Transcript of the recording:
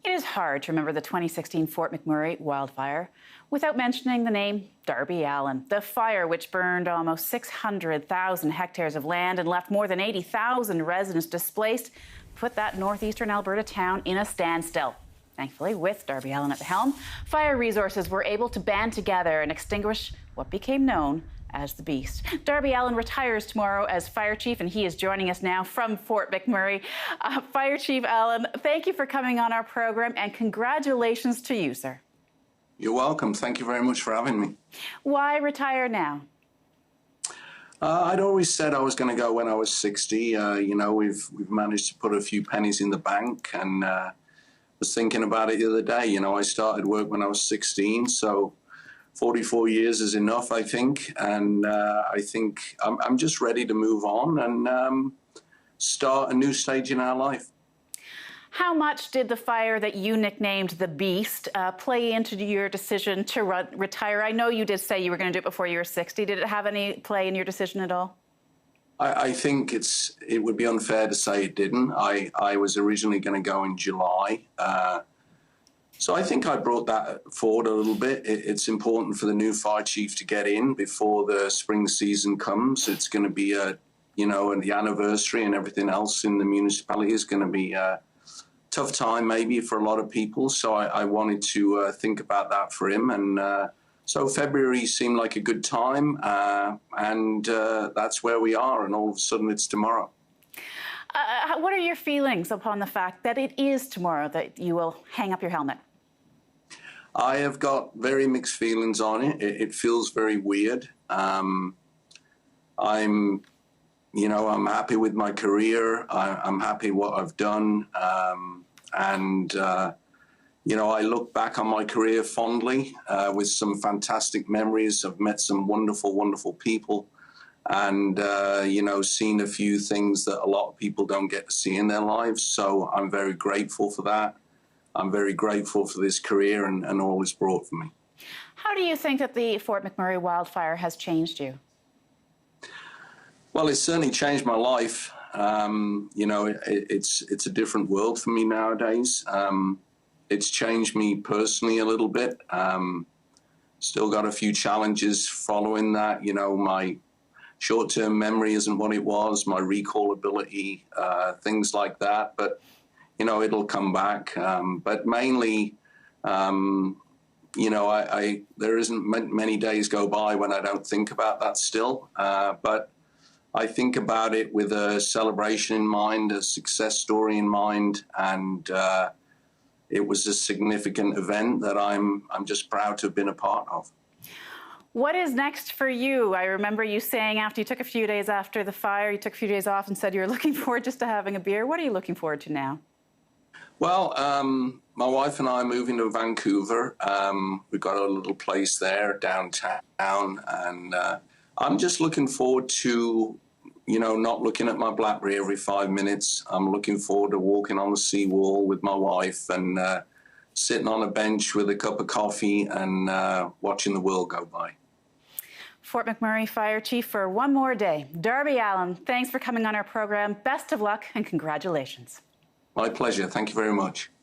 It is hard to remember the 2016 Fort McMurray wildfire without mentioning the name Darby Allen. The fire, which burned almost 600,000 hectares of land and left more than 80,000 residents displaced, put that northeastern Alberta town in a standstill. Thankfully, with Darby Allen at the helm, fire resources were able to band together and extinguish what became known as the beast. Darby Allen retires tomorrow as fire chief, and he is joining us now from Fort McMurray. Fire Chief Allen, thank you for coming on our program, and congratulations to you, sir. You're welcome. Thank you very much for having me. Why retire now? I'd always said I was going to go when I was 60. You know, we've managed to put a few pennies in the bank, and was thinking about it the other day. You know, I started work when I was 16, so 44 years is enough, I think, and I think I'm just ready to move on and start a new stage in our life. How much did the fire that you nicknamed the Beast play into your decision to retire? I know you did say you were going to do it before you were 60. Did it have any play in your decision at all? I think it would be unfair to say it didn't. I was originally going to go in July. So I think I brought that forward a little bit. It's important for the new fire chief to get in before the spring season comes. It's going to be and the anniversary and everything else in the municipality is going to be a tough time maybe for a lot of people. So I wanted to think about that for him. And so February seemed like a good time. And that's where we are. And all of a sudden it's tomorrow. What are your feelings upon the fact that it is tomorrow that you will hang up your helmet? I have got very mixed feelings on it. It feels very weird. I'm happy with my career. I'm happy what I've done. I look back on my career fondly with some fantastic memories. I've met some wonderful, wonderful people and, seen a few things that a lot of people don't get to see in their lives. So I'm very grateful for that. I'm very grateful for this career and all it's brought for me. How do you think that the Fort McMurray wildfire has changed you? Well, it's certainly changed my life. It's a different world for me nowadays. It's changed me personally a little bit. Still got a few challenges following that. You know, my short-term memory isn't what it was, my recall ability, things like that. But it'll come back. But mainly, there isn't many days go by when I don't think about that still. But I think about it with a celebration in mind, a success story in mind, and it was a significant event that I'm just proud to have been a part of. What is next for you? I remember you saying after you took a few days after the fire, you took a few days off and said you were looking forward just to having a beer. What are you looking forward to now? Well, my wife and I are moving to Vancouver. We've got a little place there downtown, and I'm just looking forward to, not looking at my BlackBerry every 5 minutes. I'm looking forward to walking on the seawall with my wife and sitting on a bench with a cup of coffee and watching the world go by. Fort McMurray Fire Chief for one more day. Darby Allen, thanks for coming on our program. Best of luck and congratulations. My pleasure. Thank you very much.